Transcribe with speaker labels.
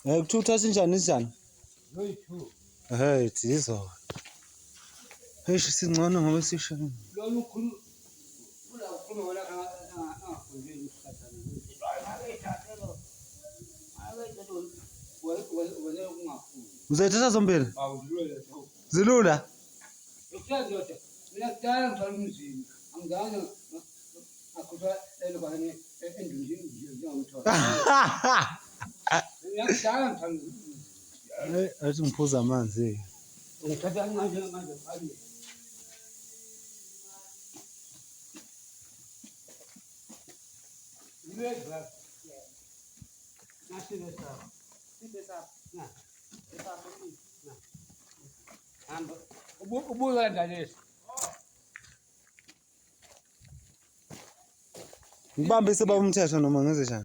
Speaker 1: Kuthutha sinjani sinjani? Zizwa. Eish singcono ngoba sisho. Uzayithatha zombili? Zilula? Mina kudala ngithwala umzini. Angizange ngakhutha elokwane endundini ngiyangithola. Ngiyakudala ngithwala. Athi ngiphuza amanzi. Ngithatha manje phambili. Yebo. Nasibesa. Sibesa. Na. Esapho na. Hamba. Ubuza ndalesi. Ngibambise baba umthetho noma ngenze njani?